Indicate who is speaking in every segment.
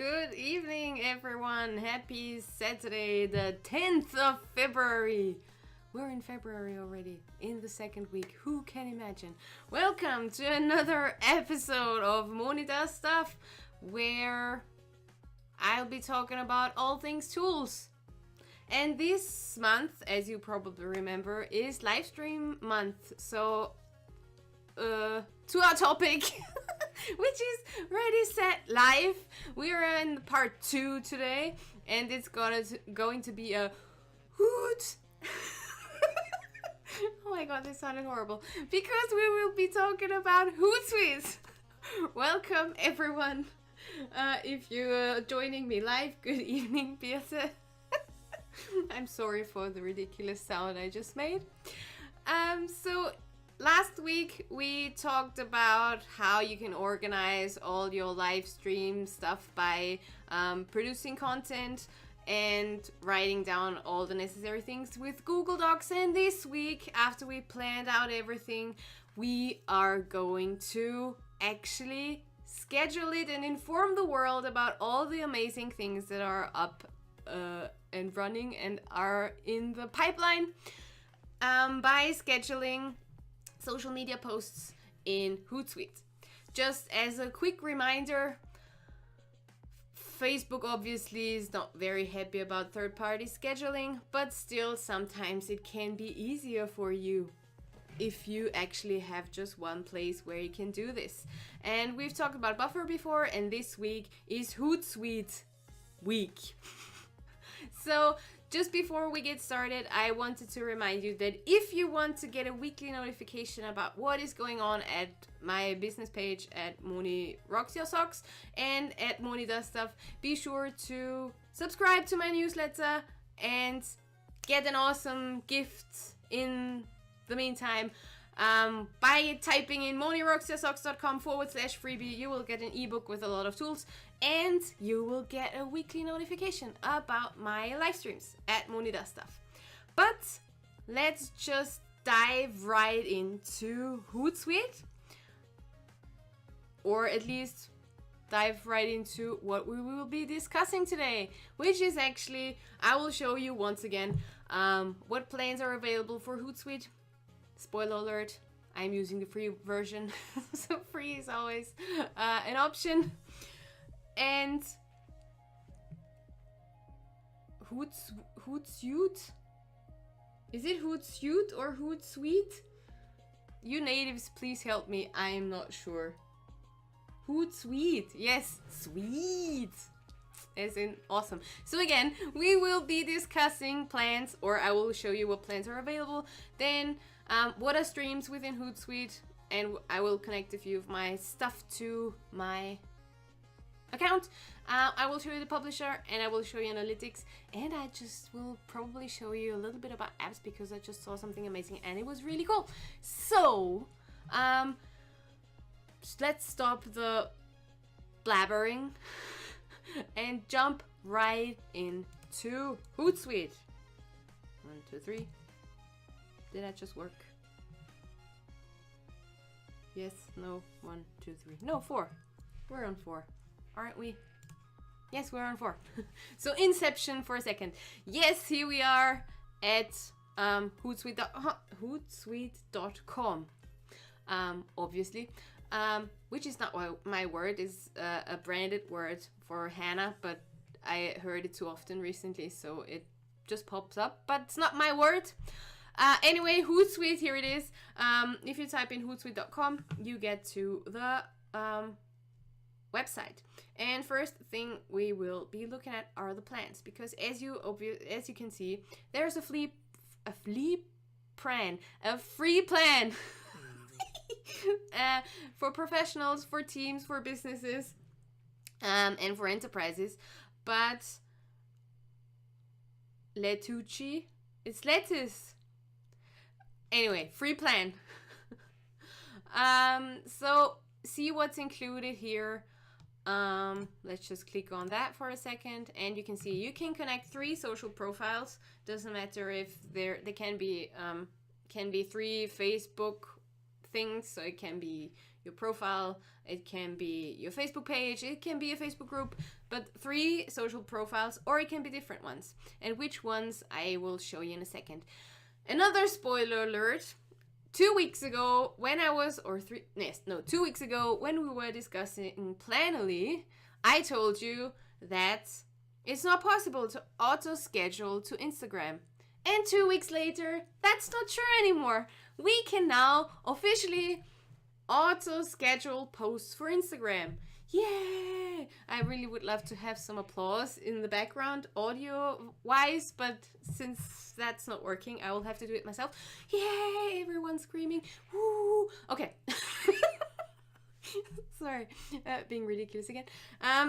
Speaker 1: Good evening, everyone. Happy Saturday, the 10th of February. We're in February already, in the second week. Who can imagine? Welcome to another episode of Moni Does Stuff, where I'll be talking about all things tools. And this month, as you probably remember, is live stream month. So, to our topic, which is Ready, Set, Live. We are in part 2 today, and it's going to be a hoot. Oh my god, this sounded horrible. Because we will be talking about Hootsuite. Welcome, everyone. If you're joining me live, good evening, Birte. I'm sorry for the ridiculous sound I just made. So last week we talked about how you can organize all your live stream stuff by producing content and writing down all the necessary things with Google Docs. And this week, after we planned out everything, we are going to actually schedule it and inform the world about all the amazing things that are up and running and are in the pipeline by scheduling social media posts in Hootsuite. Just as a quick reminder, Facebook obviously is not very happy about third-party scheduling, but still sometimes it can be easier for you if you actually have just one place where you can do this. And we've talked about Buffer before, and this week is Hootsuite week. So just before we get started, I wanted to remind you that if you want to get a weekly notification about what is going on at my business page at Moni Rocks Your Socks and at Moni Does Stuff, be sure to subscribe to my newsletter and get an awesome gift in the meantime. By typing in monirocksyoursocks.com/freebie, you will get an ebook with a lot of tools, and you will get a weekly notification about my live streams at Moni Does Stuff. But let's just dive right into Hootsuite, or at least dive right into what we will be discussing today, which is actually, I will show you once again what plans are available for Hootsuite. Spoiler alert, I'm using the free version, so free is always an option. And Hootsuite? Is it Hootsuite or Hootsuite? You natives, please help me, I am not sure. Hootsuite, yes, sweet. As in awesome. So again, we will be discussing plans, or I will show you what plans are available, then what are streams within Hootsuite, and I will connect a few of my stuff to my account. I will show you the publisher, and I will show you analytics, and I just will probably show you a little bit about apps because I just saw something amazing and it was really cool. So let's stop the blabbering and jump right into Hootsuite. 1, 2, 3. Did that just work? Yes, no, 1, 2, 3. No, 4. We're on 4, aren't we? Yes, we're on 4. So Inception for a second. Yes, here we are at Hootsuite.com. Obviously. Which is not my word, is a branded word for Hannah, but I heard it too often recently, so it just pops up, but it's not my word. Anyway, Hootsuite, here it is. If you type in Hootsuite.com, you get to the website. And first thing we will be looking at are the plans, because as you can see, there's a free plan. For professionals, for teams, for businesses, and for enterprises. But Lettuce, it's lettuce. Anyway, free plan. So see what's included here. Let's just click on that for a second, and you can see you can connect 3 social profiles. Doesn't matter if they can be 3 Facebook things, so it can be your profile, it can be your Facebook page, it can be a Facebook group, but 3 social profiles, or it can be different ones. And which ones I will show you in a second. Another spoiler alert. 2 weeks ago, when I was, or 2 weeks ago, when we were discussing Planoly, I told you that it's not possible to auto-schedule to Instagram. And 2 weeks later, that's not true anymore. We can now officially auto-schedule posts for Instagram. Yay! I really would love to have some applause in the background, audio-wise, but since that's not working, I will have to do it myself. Yay! Everyone's screaming. Woo! Okay. Sorry, being ridiculous again.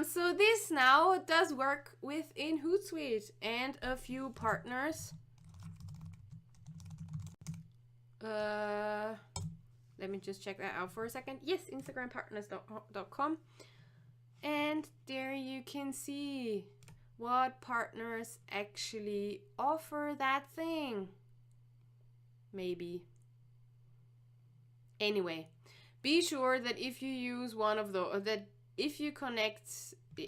Speaker 1: So this now does work within Hootsuite and a few partners. Let me just check that out for a second. Yes, instagrampartners.com. And there you can see what partners actually offer that thing. Maybe. Anyway, be sure that if you use one of those, that if you connect,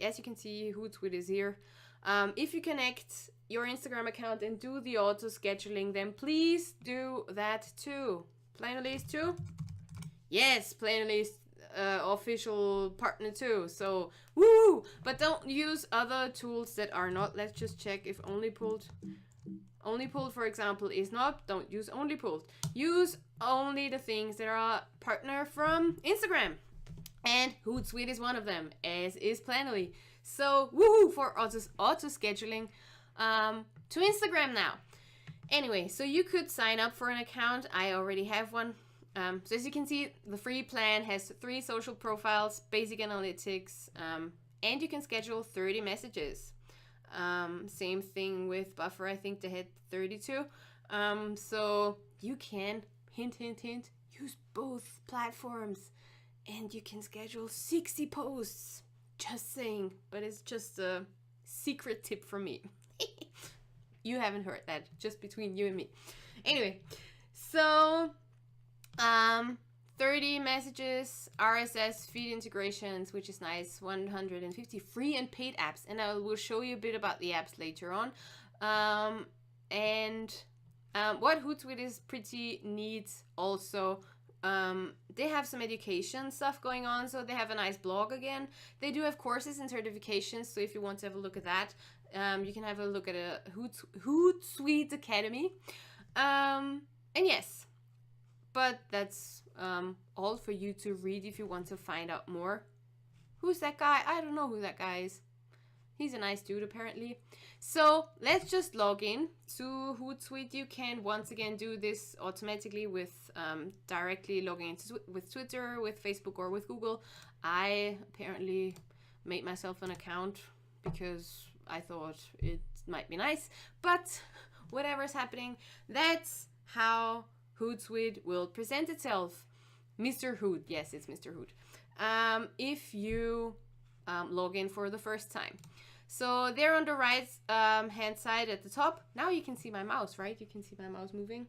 Speaker 1: as you can see, Hootsuite is here. If you connect your Instagram account and do the auto scheduling, then please do that too. Planoly is too? Yes, Planoly is official partner too. So, woo! But don't use other tools that are not. Let's just check if only pulled. Only pulled, for example, is not. Don't use only pulled. Use only the things that are partner from Instagram. And Hootsuite is one of them, as is Planoly. So, woohoo for auto scheduling to Instagram now. Anyway, so you could sign up for an account. I already have one. So as you can see, the free plan has 3 social profiles, basic analytics, and you can schedule 30 messages. Same thing with Buffer. I think they had 32. So you can, hint, hint, hint, use both platforms. And you can schedule 60 posts. Just saying. But it's just a secret tip from me. You haven't heard that. Just between you and me. Anyway. So, 30 messages, RSS feed integrations, which is nice. 150 free and paid apps. And I will show you a bit about the apps later on. What Hootsuite is pretty neat also. They have some education stuff going on, so they have a nice blog again. They do have courses and certifications, so if you want to have a look at that, you can have a look at a Hootsuite Academy. And yes, but that's all for you to read if you want to find out more. Who's that guy? I don't know who that guy is. He's a nice dude, apparently. So let's just log in to Hootsuite. You can once again do this automatically with directly logging into with Twitter, with Facebook, or with Google. I apparently made myself an account because I thought it might be nice. But whatever's happening, that's how Hootsuite will present itself. Mr. Hoot, yes, it's Mr. Hoot. If you log in for the first time. So there on the right hand side at the top, now you can see my mouse, right? You can see my mouse moving.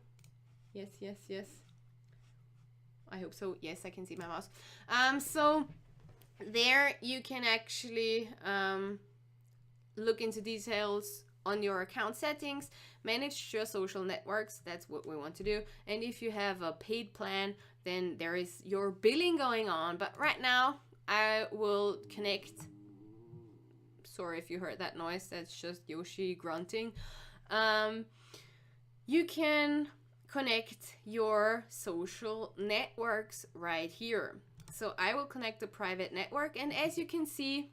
Speaker 1: Yes, yes, yes. I hope so. Yes, I can see my mouse. So there you can actually look into details on your account settings, manage your social networks. That's what we want to do. And if you have a paid plan, then there is your billing going on. But right now, I will connect. Sorry if you heard that noise. That's just Yoshi grunting. You can connect your social networks right here. So I will connect a private network, and as you can see,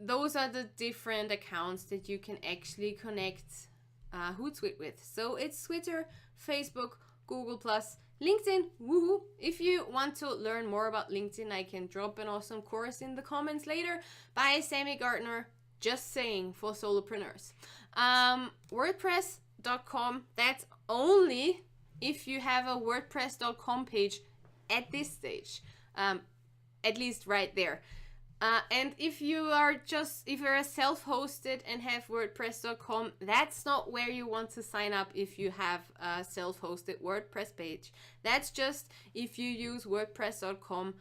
Speaker 1: those are the different accounts that you can actually connect Hootsuite with. So it's Twitter, Facebook, Google+, LinkedIn, woohoo! If you want to learn more about LinkedIn, I can drop an awesome course in the comments later by Sammy Gardner, just saying, for solopreneurs. WordPress.com, that's only if you have a WordPress.com page at this stage, at least right there. And if you're a self-hosted and have WordPress.com, that's not where you want to sign up if you have a self-hosted WordPress page. That's just if you use WordPress.com,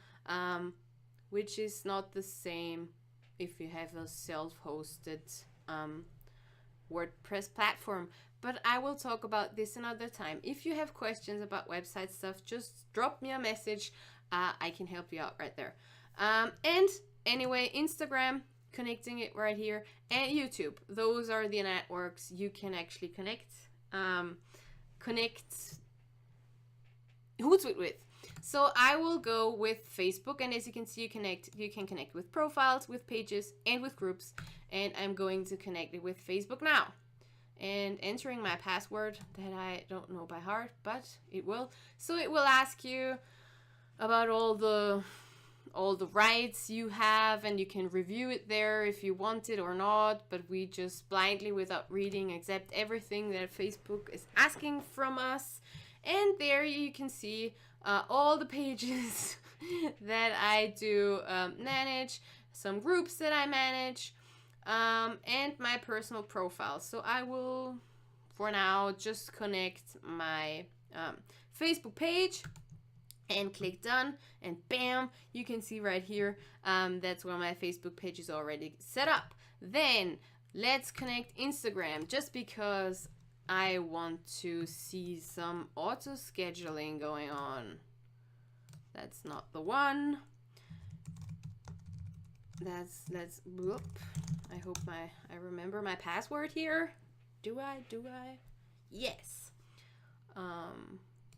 Speaker 1: which is not the same if you have a self-hosted WordPress platform. But I will talk about this another time. If you have questions about website stuff, just drop me a message. I can help you out right there. And anyway, Instagram, connecting it right here, and YouTube. Those are the networks you can actually connect Hootsuite with. So I will go with Facebook, and as you can see, you can connect with profiles, with pages, and with groups. And I'm going to connect it with Facebook now. And entering my password that I don't know by heart, but it will. So it will ask you about all the rights you have, and you can review it there if you want it or not, but we just blindly, without reading, accept everything that Facebook is asking from us. And there you can see all the pages that I do manage, some groups that I manage, and my personal profile. So I will, for now, just connect my Facebook page and click done, and bam, you can see right here, that's where my Facebook page is already set up. Then let's connect Instagram, just because I want to see some auto scheduling going on. That's not the one. Whoop. I hope I remember my password here. Do I? Yes.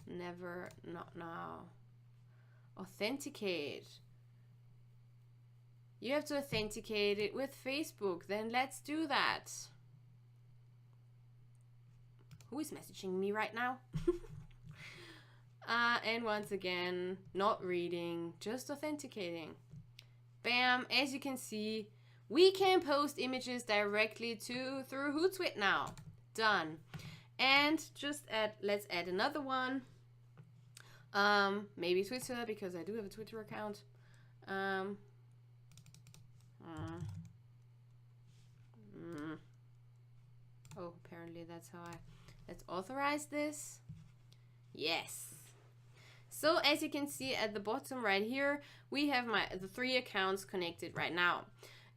Speaker 1: Never, not now. Authenticate. You have to authenticate it with Facebook. Then let's do that. Who is messaging me right now? And once again, not reading, just authenticating. Bam, as you can see, we can post images directly through Hootsuite now. Done. And let's add another one. Maybe Twitter, because I do have a Twitter account. Oh, apparently that's how let's authorize this. Yes. So as you can see at the bottom right here, we have the 3 accounts connected right now.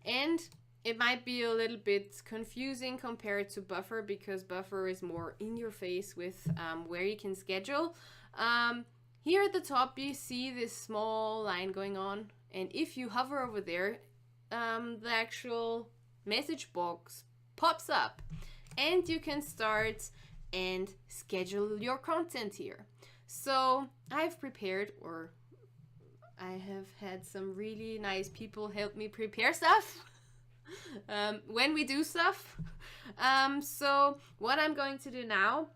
Speaker 1: And it might be a little bit confusing compared to Buffer, because Buffer is more in your face with where you can schedule. Here at the top, you see this small line going on. And if you hover over there, the actual message box pops up. And you can start and schedule your content here. So I've prepared, or I have had some really nice people help me prepare stuff when we do stuff. So what I'm going to do now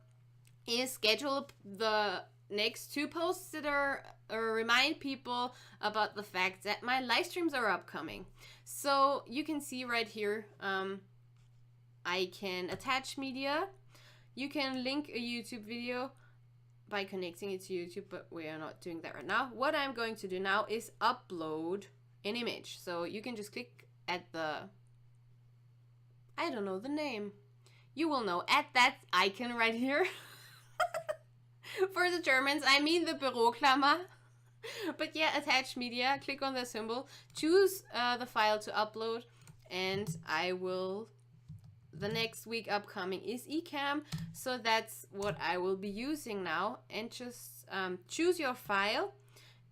Speaker 1: is schedule the next 2 posts that are remind people about the fact that my live streams are upcoming. So you can see right here, I can attach media. You can link a YouTube video by connecting it to YouTube, but we are not doing that right now. What I'm going to do now is upload an image. So you can just click at I don't know the name. You will know at that icon right here. For the Germans, I mean the Büroklammer. But yeah, attach media, click on the symbol, choose the file to upload, and the next week upcoming is eCam, so that's what I will be using now. And just choose your file,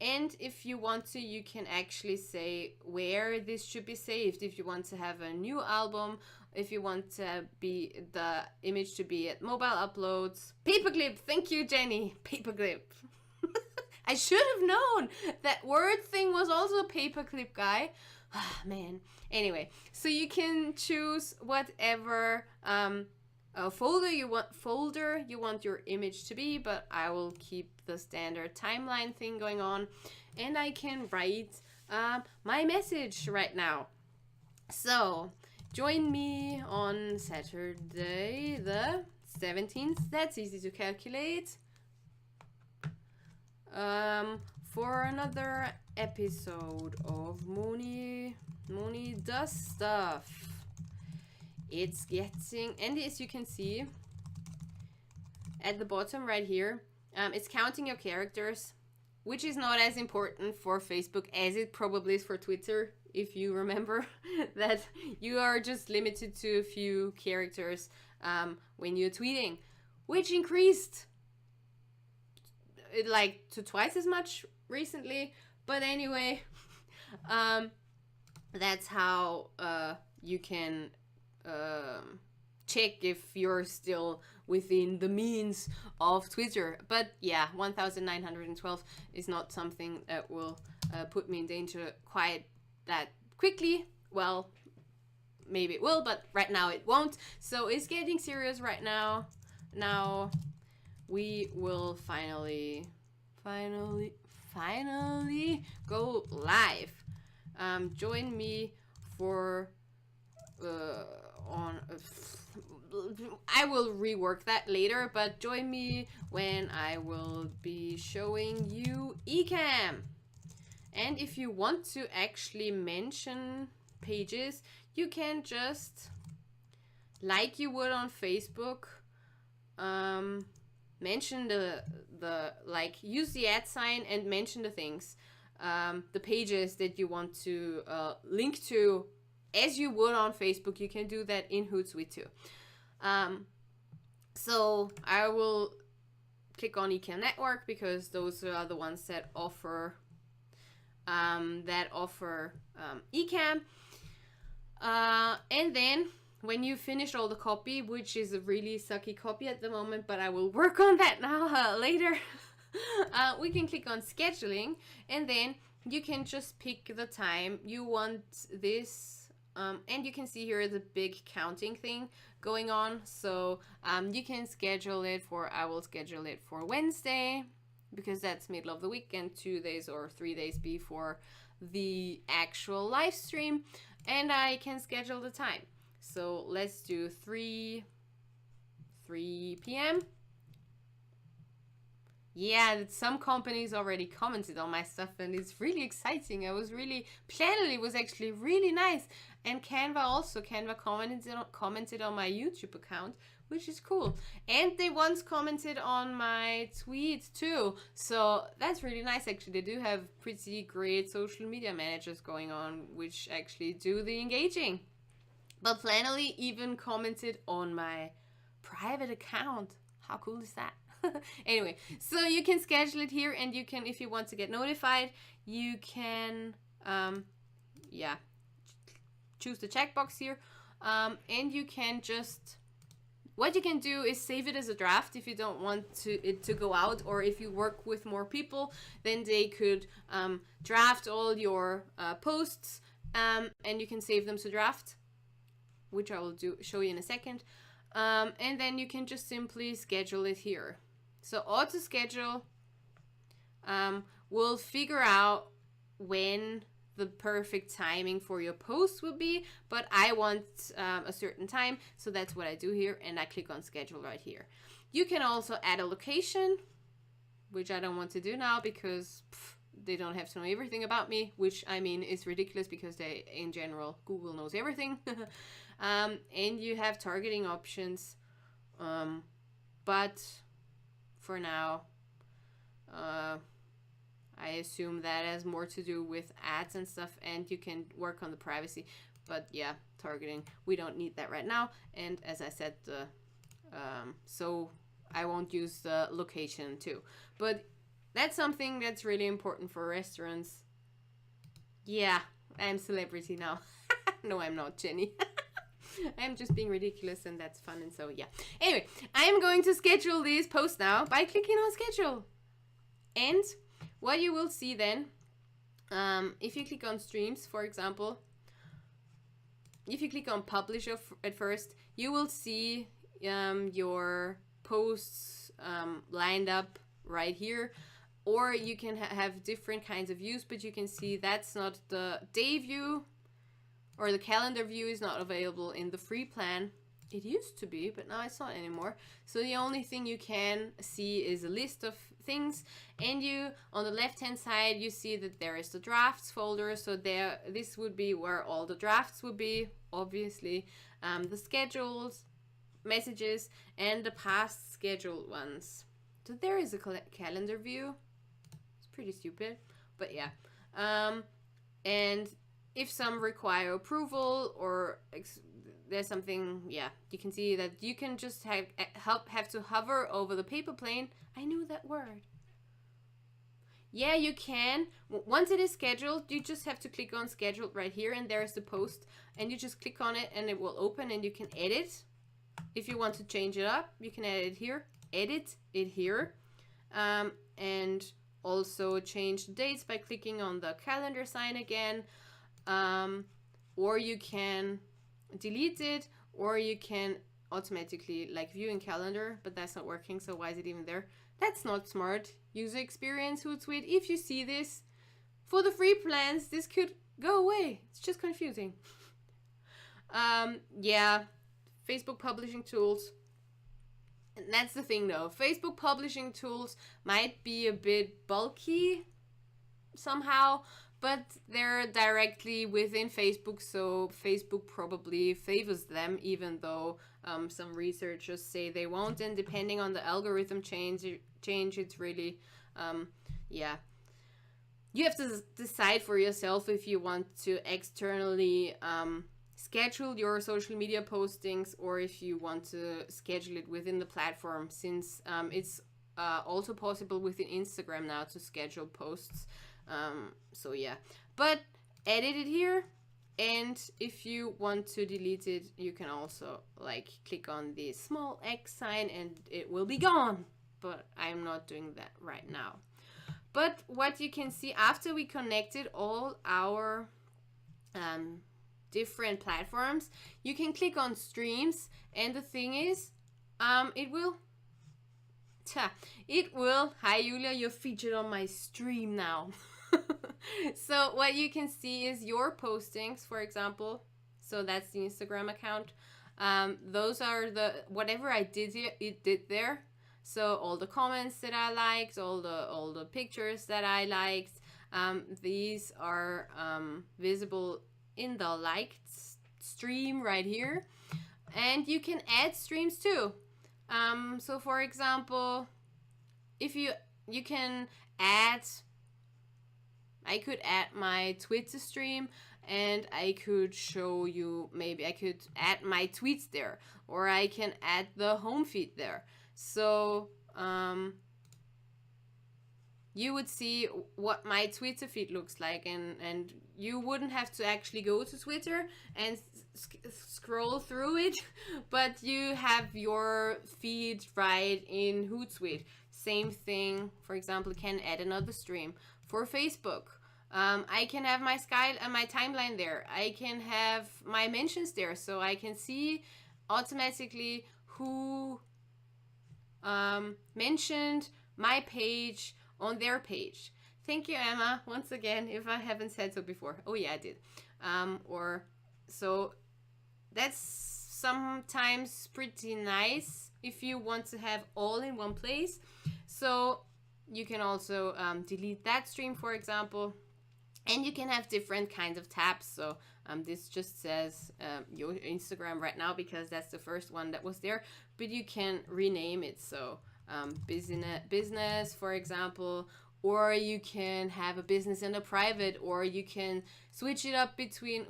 Speaker 1: and if you want to, you can actually say where this should be saved. If you want to have a new album, if you want to be the image to be at mobile uploads. Paperclip, thank you Jenny, paperclip. I should have known that word thing was also a paperclip guy. Ah, man. Anyway, so you can choose whatever folder you want your image to be, but I will keep the standard timeline thing going on, and I can write my message right now. So join me on Saturday the 17th. That's easy to calculate. for another episode of Moni Does Stuff. It's getting, and as you can see at the bottom right here, it's counting your characters, which is not as important for Facebook as it probably is for Twitter. If you remember that you are just limited to a few characters when you're tweeting, which increased like to twice as much recently. But anyway, that's how you can check if you're still within the means of Twitter. But yeah, 1912 is not something that will put me in danger quite that quickly. Well, maybe it will, but right now it won't. So it's getting serious right now. Now we will finally go live. Join me for I will rework that later, but join me when I will be showing you eCam. And if you want to actually mention pages, you can just, like you would on Facebook, mention the like, use the @ sign and mention the things, the pages that you want to link to, as you would on Facebook. You can do that in Hootsuite too. So I will click on eCam Network because those are the ones that offer eCam. And then when you finish all the copy, which is a really sucky copy at the moment, but I will work on that now later, we can click on scheduling, and then you can just pick the time you want this. And you can see here the big counting thing going on. So you can schedule it for, I will schedule it for Wednesday, because that's middle of the week and 2 days or 3 days before the actual live stream. And I can schedule the time. So let's do 3 p.m. Yeah, some companies already commented on my stuff, and it's really exciting. Planoly was actually really nice. And Canva commented on my YouTube account, which is cool. And they once commented on my tweet too. So that's really nice, actually. They do have pretty great social media managers going on, which actually do the engaging. But Planoly even commented on my private account. How cool is that? Anyway, so you can schedule it here, and you can, if you want to get notified, you can, choose the checkbox here, and you can just, what you can do is save it as a draft if you don't want it to go out, or if you work with more people, then they could draft all your posts, and you can save them to draft, which I will show you in a second, and then you can just simply schedule it here. So auto schedule will figure out when the perfect timing for your post will be, but I want a certain time, so that's what I do here, and I click on schedule right here. You can also add a location, which I don't want to do now because they don't have to know everything about me, which I mean is ridiculous because they, in general, Google knows everything. And you have targeting options, but for now, I assume that has more to do with ads and stuff, and you can work on the privacy. But yeah, targeting, we don't need that right now. And as I said, so I won't use the location too. But that's something that's really important for restaurants. Yeah, I'm celebrity now. No, I'm not, Jenny. I'm just being ridiculous, and that's fun, and so yeah. Anyway, I'm going to schedule these posts now by clicking on schedule. And what you will see then, if you click on streams, for example, if you click on publish at first, you will see your posts lined up right here. Or you can have different kinds of views, but you can see that's not the day view, or the calendar view is not available in the free plan. It used to be, but now it's not anymore. So the only thing you can see is a list of things, and you on the left hand side you see that there is the drafts folder. So there, this would be where all the drafts would be, obviously, the schedules, messages, and the past scheduled ones. So there is a calendar view. It's pretty stupid, but yeah. And if some require approval or there's something, yeah, you can see that you can just have to hover over the paper plane. I knew that word. Yeah, you can. Once it is scheduled, you just have to click on scheduled right here, and there's the post, and you just click on it and it will open, and you can edit. If you want to change it up, you can edit it here, and also change the dates by clicking on the calendar sign again, or you can delete it, or you can automatically like view in calendar, but that's not working, so why is it even there? That's not smart. User experience, Hootsuite. If you see this, for the free plans, this could go away. It's just confusing. Yeah, Facebook publishing tools. And that's the thing though. Facebook publishing tools might be a bit bulky somehow, but they're directly within Facebook, so Facebook probably favors them, even though some researchers say they won't. And depending on the algorithm change, it's really, yeah. You have to decide for yourself if you want to externally schedule your social media postings, or if you want to schedule it within the platform, since it's also possible within Instagram now to schedule posts. So yeah, but edit it here, and if you want to delete it, you can also like click on the small X sign and it will be gone, but I'm not doing that right now. But what you can see, after we connected all our different platforms, you can click on streams, and the thing is, it will, hi Julia, you're featured on my stream now. So what you can see is your postings, for example. So that's the Instagram account. Those are the, whatever I did here, it did there. So all the comments that I liked, all the pictures that I liked, these are visible in the liked stream right here. And you can add streams too. So for example, if you can add, I could add my Twitter stream, and I could show you, maybe I could add my tweets there, or I can add the home feed there. So you would see what my Twitter feed looks like, and you wouldn't have to actually go to Twitter and scroll through it, but you have your feed right in Hootsuite. Same thing, for example, can add another stream. For Facebook, I can have my my timeline there. I can have my mentions there, so I can see automatically who mentioned my page on their page. Thank you, Emma, once again, if I haven't said so before. Oh yeah, I did. Or so that's sometimes pretty nice if you want to have all in one place. So you can also delete that stream, for example, and you can have different kinds of tabs. So this just says your Instagram right now because that's the first one that was there, but you can rename it. So business, for example, or you can have a business and a private, or you can switch it up between,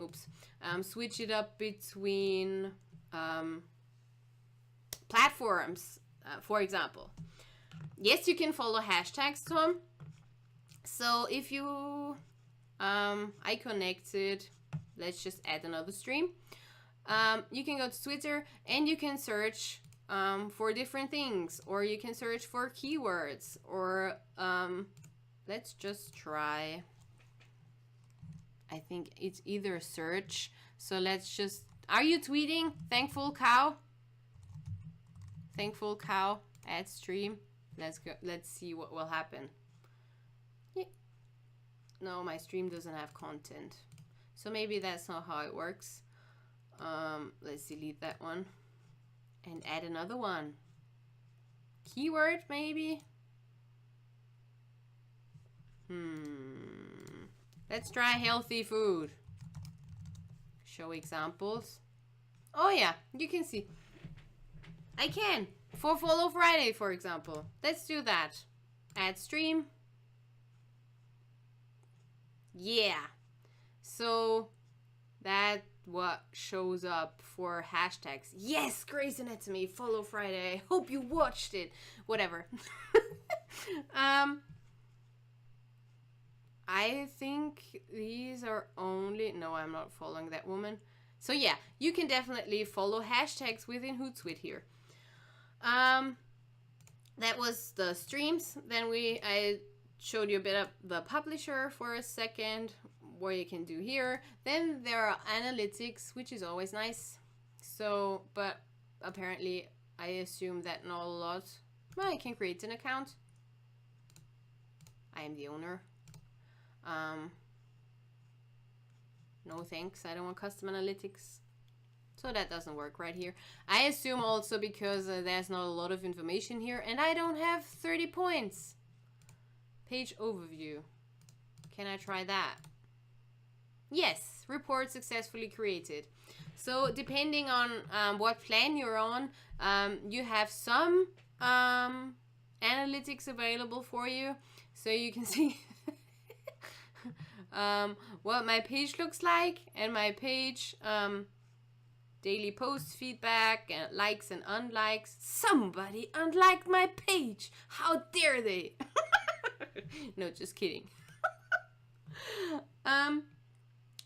Speaker 1: platforms, for example. Yes, you can follow hashtags, Tom. So if you, I connected, let's just add another stream. You can go to Twitter and you can search for different things, or you can search for keywords, or let's just try, I think it's either search. So let's just, are you tweeting? Thankful cow, add stream. Let's go, let's see what will happen. Yeah. No, my stream doesn't have content, so maybe that's not how it works. Let's delete that one and add another one. Keyword, maybe. Let's try healthy food. Show examples. Oh yeah, you can see. I can. For Follow Friday, for example. Let's do that. Add stream. Yeah. So that what shows up for hashtags. Yes, Grey's Anatomy, Follow Friday. I hope you watched it. Whatever. I think these are only... No, I'm not following that woman. So yeah, you can definitely follow hashtags within Hootsuite here. That was the streams. Then I showed you a bit of the publisher for a second, what you can do here. Then there are analytics, which is always nice. So, but apparently I assume that not a lot. Well, I can create an account. I am the owner. No thanks, I don't want custom analytics. So that doesn't work right here. I assume also because there's not a lot of information here and I don't have 30 points. Page overview. Can I try that? Yes, report successfully created. So depending on what plan you're on, you have some analytics available for you. So you can see what my page looks like, and my page daily post feedback and likes and unlikes. Somebody unliked my page. How dare they? No, just kidding.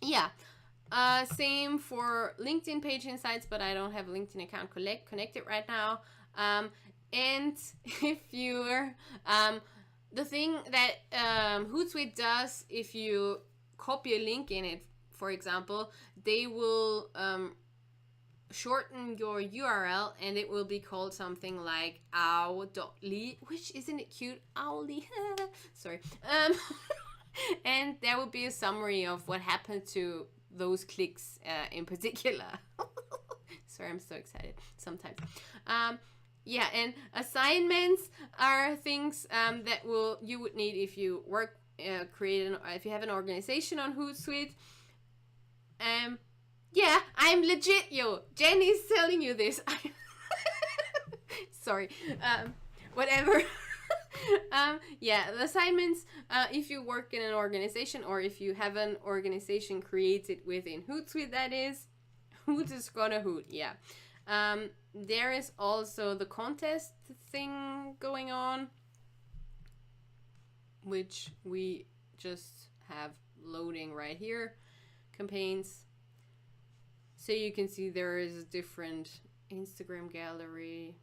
Speaker 1: Yeah. Same for LinkedIn page insights, but I don't have a LinkedIn account connected right now. And if you're the thing that Hootsuite does, if you copy a link in it, for example, they will shorten your URL and it will be called something like ow.ly, which isn't it cute? Owly. Sorry. And there will be a summary of what happened to those clicks in particular. Sorry, I'm so excited sometimes. Yeah, and assignments are things that you would need if you work, if you have an organization on Hootsuite. Yeah, I'm legit, yo. Jenny's telling you this. Sorry. Whatever. Yeah, the assignments, if you work in an organization or if you have an organization created within Hootsuite, that is. Hoot is gonna hoot, yeah. There is also the contest thing going on, which we just have loading right here. Campaigns. So you can see there is a different Instagram gallery,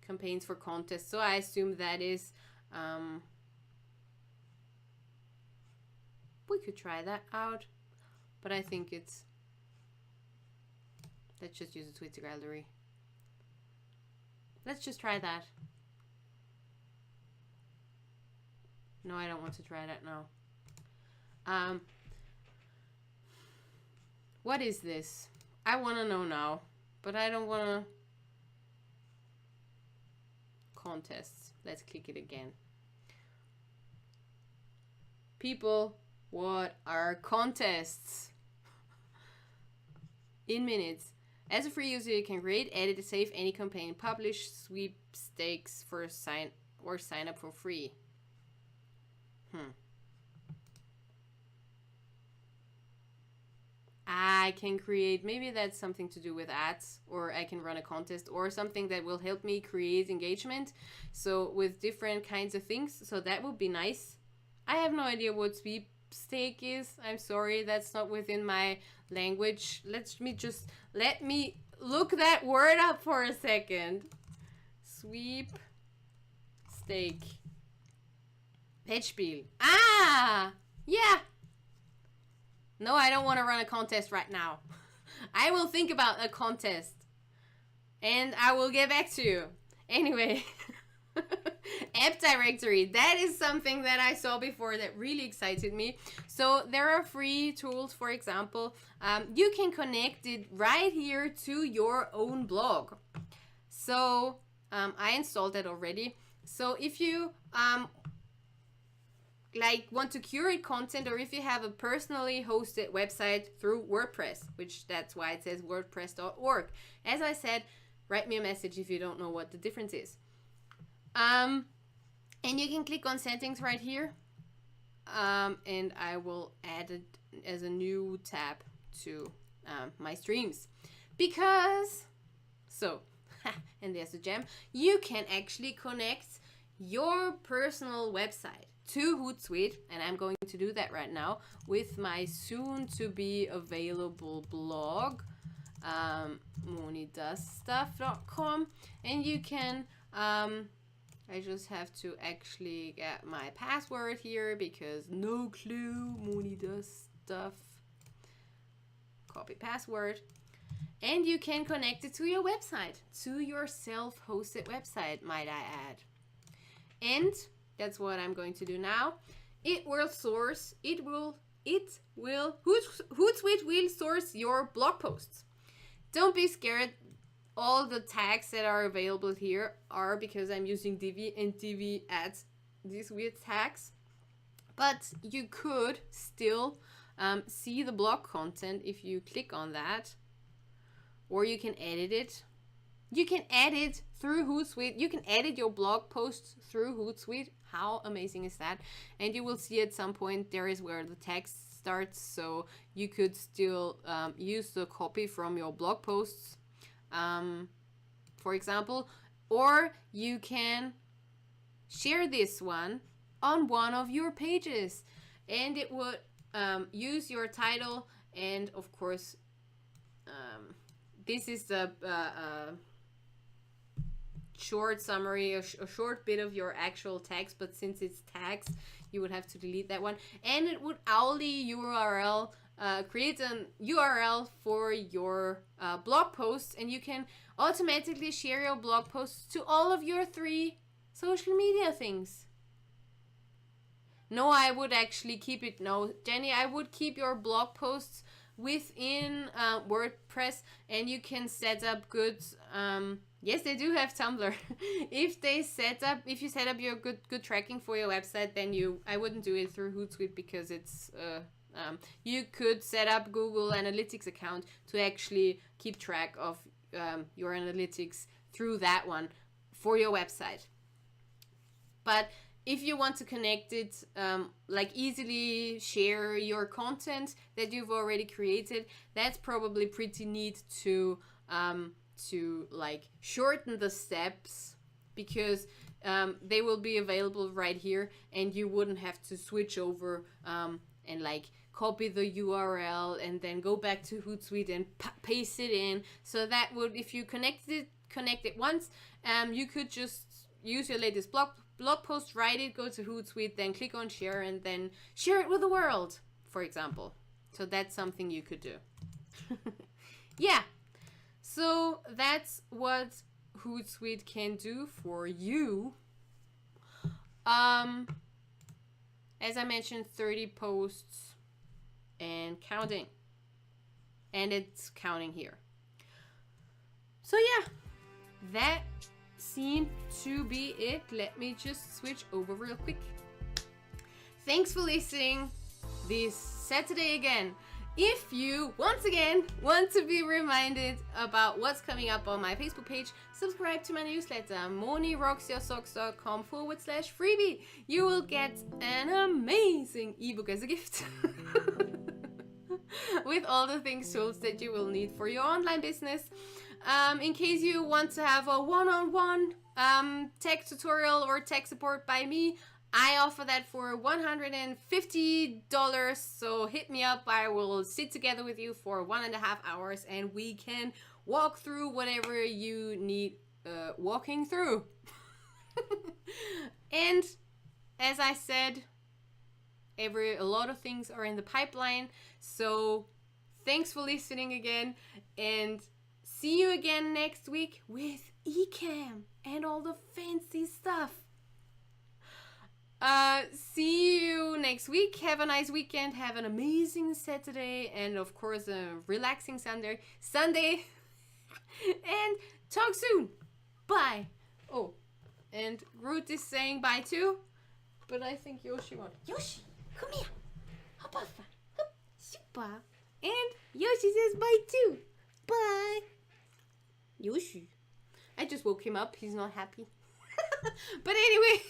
Speaker 1: campaigns for contests. So I assume that is, we could try that out, but I think let's just use a Twitter gallery. Let's just try that. No, I don't want to try that now. What is this? I want to know now, but I don't want to. Contests. Let's click it again. People, what are contests? In minutes. As a free user, you can create, edit, save any campaign, publish sweepstakes for sign up for free. I can create, maybe that's something to do with ads, or I can run a contest or something that will help me create engagement. So with different kinds of things. So that would be nice. I have no idea what sweepstake is. I'm sorry, that's not within my language. Let me look that word up for a second. Sweepstake. Pitchspiel. Ah, yeah. No, I don't want to run a contest right now. I will think about a contest. And I will get back to you. Anyway. App directory. That is something that I saw before that really excited me. So there are free tools, for example. You can connect it right here to your own blog. So I installed that already. So if you like want to curate content, or if you have a personally hosted website through WordPress, which that's why it says wordpress.org. As I said, write me a message if you don't know what the difference is. And you can click on settings right here. And I will add it as a new tab to my streams. Because, so, and there's the gem, you can actually connect your personal website to Hootsuite, and I'm going to do that right now with my soon to be available blog, monidoesstuff.com, and you can, I just have to actually get my password here because no clue, Moni does stuff, copy password, and you can connect it to your website, to your self-hosted website, might I add. And that's what I'm going to do now. Hootsuite will source your blog posts. Don't be scared. All the tags that are available here are because I'm using Divi, and Divi adds these weird tags. But you could still see the blog content if you click on that, or you can edit it. You can edit through Hootsuite. You can edit your blog posts through Hootsuite. How amazing is that? And you will see at some point there is where the text starts, so you could still use the copy from your blog posts, for example, or you can share this one on one of your pages, and it would use your title, and of course this is the short summary, a short bit of your actual text, but since it's tags, you would have to delete that one, and it would only URL create an URL for your blog posts, and you can automatically share your blog posts to all of your 3 social media things. No, I would actually keep it. No, Jenny, I would keep your blog posts within WordPress, and you can set up good. Yes, they do have Tumblr. If you set up your good tracking for your website, then I wouldn't do it through Hootsuite because it's you could set up Google Analytics account to actually keep track of your analytics through that one for your website. But if you want to connect it, like easily share your content that you've already created, that's probably pretty neat to like shorten the steps, because they will be available right here, and you wouldn't have to switch over and like copy the URL and then go back to Hootsuite and paste it in. So that would, if you connect it once, you could just use your latest blog post, write it, go to Hootsuite, then click on share, and then share it with the world, for example. So that's something you could do. Yeah. So that's what Hootsuite can do for you. As I mentioned, 30 posts and counting. And it's counting here. So yeah, that seemed to be it. Let me just switch over real quick. Thanks for listening this Saturday again. If you, once again, want to be reminded about what's coming up on my Facebook page, subscribe to my newsletter, monirocksyoursocks.com/freebie. You will get an amazing ebook as a gift with all the tools that you will need for your online business. In case you want to have a one-on-one tech tutorial or tech support by me, I offer that for $150, so hit me up. I will sit together with you for 1.5 hours, and we can walk through whatever you need walking through. And as I said, a lot of things are in the pipeline, so thanks for listening again, and see you again next week with Ecamm and all the fancy stuff. See you next week. Have a nice weekend. Have an amazing Saturday, and of course a relaxing Sunday. And talk soon. Bye. Oh, and Ruth is saying bye too. But I think Yoshi won. Yoshi, come here. Hop off. Hop. Super. And Yoshi says bye too. Bye. Yoshi. I just woke him up. He's not happy. But anyway,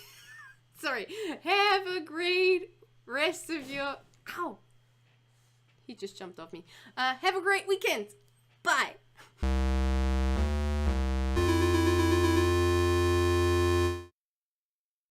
Speaker 1: sorry. Have a great rest of your... Ow. He just jumped off me. Have a great weekend. Bye.